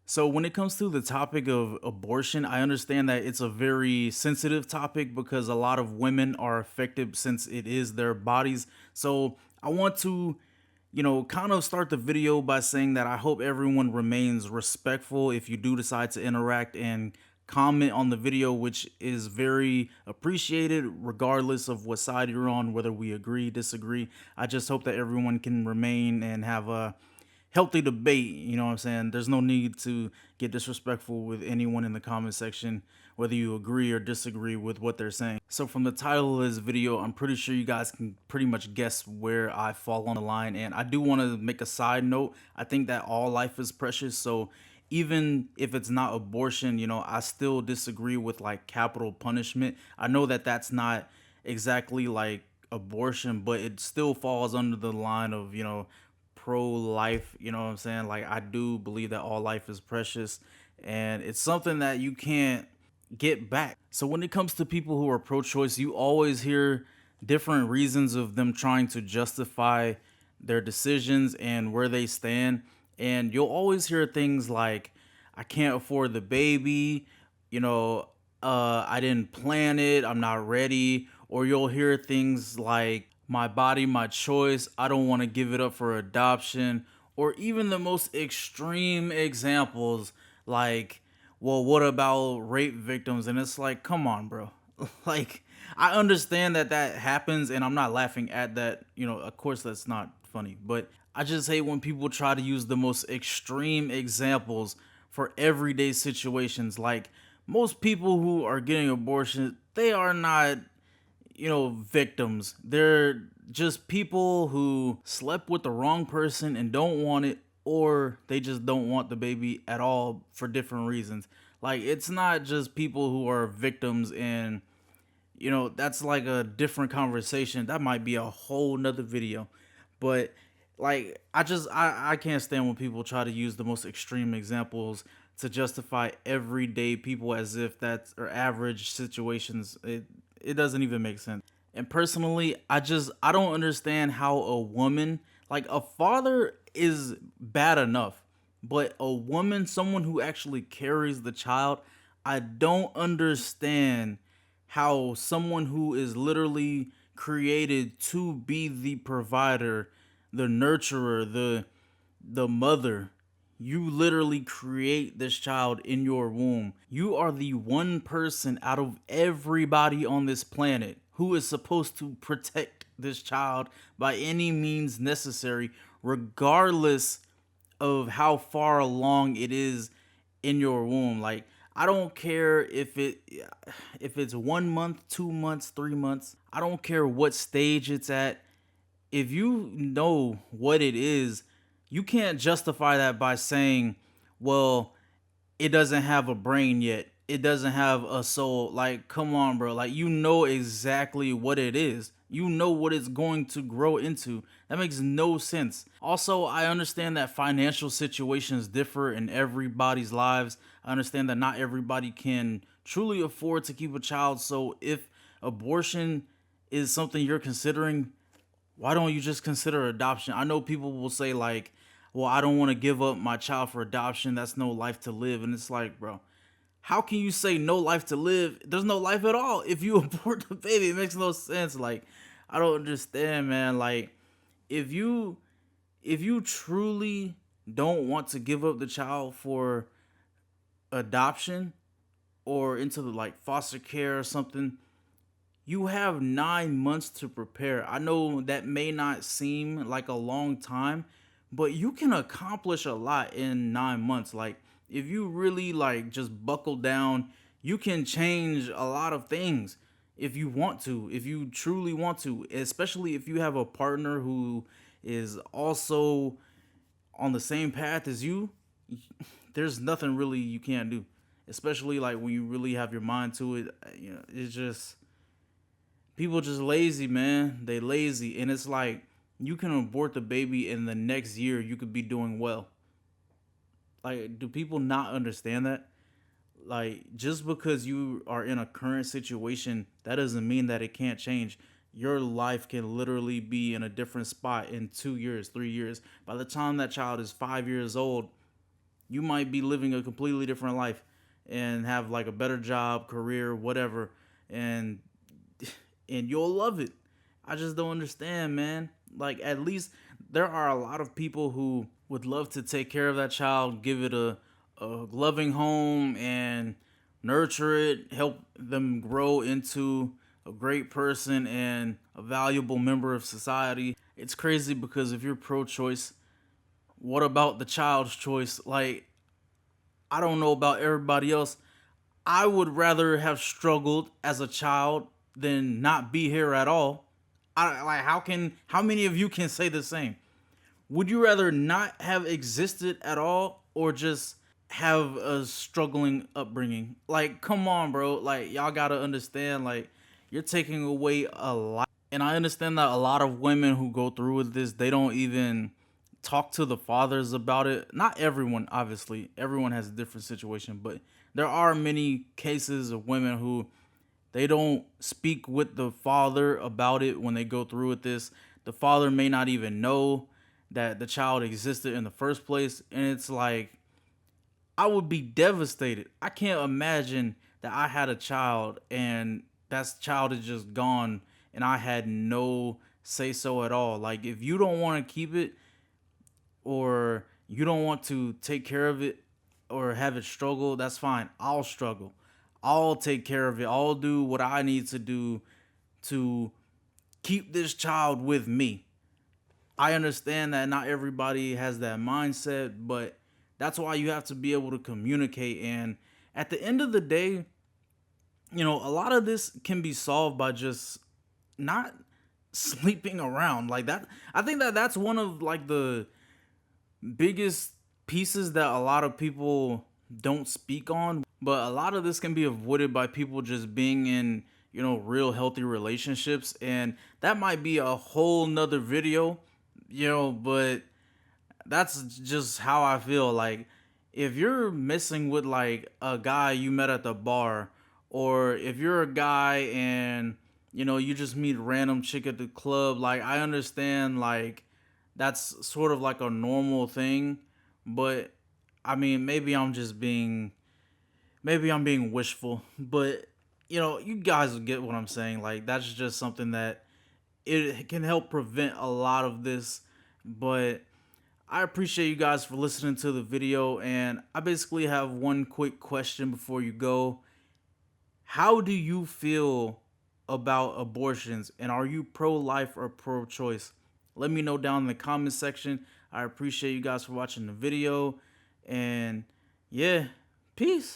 So when it comes to the topic of abortion, I understand that it's a very sensitive topic because a lot of women are affected since it is their bodies. So I want to, kind of start the video by saying that I hope everyone remains respectful if you do decide to interact and comment on the video, which is very appreciated regardless of what side you're on, whether we agree, disagree. I just hope that everyone can remain and have a healthy debate. You know what I'm saying? There's no need to get disrespectful with anyone in the comment section, whether you agree or disagree with what they're saying. So from the title of this video, I'm pretty sure you guys can pretty much guess where I fall on the line. And I do want to make a side note. I think that all life is precious. So even if it's not abortion, I still disagree with like capital punishment. I know that that's not exactly like abortion, but it still falls under the line of, pro-life. You know what I'm saying? Like, I do believe that all life is precious, and it's something that you can't get back. So when it comes to people who are pro-choice, you always hear different reasons of them trying to justify their decisions and where they stand. And you'll always hear things like, I can't afford the baby, you know, I didn't plan it, I'm not ready. Or you'll hear things like, my body, my choice, I don't want to give it up for adoption. Or even the most extreme examples like, well, what about rape victims? And it's like, come on, bro. Like, I understand that that happens, and I'm not laughing at that. Of course, that's not funny, but I just hate when people try to use the most extreme examples for everyday situations. Like, most people who are getting abortion, they are not, victims. They're just people who slept with the wrong person and don't want it, or they just don't want the baby at all for different reasons. Like, it's not just people who are victims, and that's like a different conversation. That might be a whole nother video. But like, I can't stand when people try to use the most extreme examples to justify everyday people as if that's or average situations. It doesn't even make sense. And personally, I don't understand how a woman, like, a father is bad enough, but a woman, someone who actually carries the child, I don't understand how someone who is literally created to be the provider, the nurturer, the mother, you literally create this child in your womb. You are the one person out of everybody on this planet who is supposed to protect this child by any means necessary, regardless of how far along it is in your womb. Like, I don't care if it's 1 month, 2 months, 3 months. I don't care what stage it's at. If you know what it is, you can't justify that by saying, well, it doesn't have a brain yet. It doesn't have a soul. Like, come on, bro. Like, you know exactly what it is. You know what it's going to grow into. That makes no sense. Also, I understand that financial situations differ in everybody's lives. I understand that not everybody can truly afford to keep a child. So, if abortion is something you're considering, why don't you just consider adoption? I know people will say, like, well, I don't want to give up my child for adoption. That's no life to live. And it's like, bro, how can you say no life to live? There's no life at all if you abort the baby. It makes no sense. Like, I don't understand, man. Like, if you truly don't want to give up the child for adoption or into the like foster care or something, you have 9 months to prepare. I know that may not seem like a long time, but you can accomplish a lot in 9 months. Like, if you really like just buckle down, you can change a lot of things if you want to, if you truly want to, especially if you have a partner who is also on the same path as you. There's nothing really you can't do, especially like when you really have your mind to it. It's just people just lazy, man. They lazy, and it's like you can abort the baby in the next year. You could be doing well. Like, do people not understand that? Like, just because you are in a current situation, that doesn't mean that it can't change. Your life can literally be in a different spot in 2 years, 3 years. By the time that child is 5 years old, You might be living a completely different life and have like a better job, career, whatever, and and you'll love it. I just don't understand, man. Like, at least there are a lot of people who would love to take care of that child, give it a loving home, and nurture it, help them grow into a great person and a valuable member of society. It's crazy because if you're pro choice, what about the child's choice? Like, I don't know about everybody else. I would rather have struggled as a child than not be here at all. I like how many of you can say the same? Would you rather not have existed at all or just have a struggling upbringing? Like, come on, bro. Like, y'all gotta understand, like, you're taking away a lot. And I understand that a lot of women who go through with this, they don't even talk to the fathers about it. Not everyone, obviously. Everyone has a different situation, but there are many cases of women who they don't speak with the father about it when they go through with this. The father may not even know that the child existed in the first place. And it's like, I would be devastated. I can't imagine that I had a child and that child is just gone and I had no say so at all. Like, if you don't want to keep it or you don't want to take care of it or have it struggle, that's fine. I'll struggle. I'll take care of it. I'll do what I need to do to keep this child with me. I understand that not everybody has that mindset, but that's why you have to be able to communicate. And at the end of the day, a lot of this can be solved by just not sleeping around like that. I think that that's one of like the biggest pieces that a lot of people don't speak on, but a lot of this can be avoided by people just being in real healthy relationships, and that might be a whole nother video, but that's just how I feel. Like, if you're messing with like a guy you met at the bar, or if you're a guy and you just meet a random chick at the club, like, I understand, like, that's sort of like a normal thing, but I mean, maybe I'm being wishful, but you guys will get what I'm saying. Like, that's just something that it can help prevent a lot of this. But I appreciate you guys for listening to the video, and I basically have one quick question before you go. How do you feel about abortions, and are you pro-life or pro-choice? Let me know down in the comment section. I appreciate you guys for watching the video, and yeah, peace.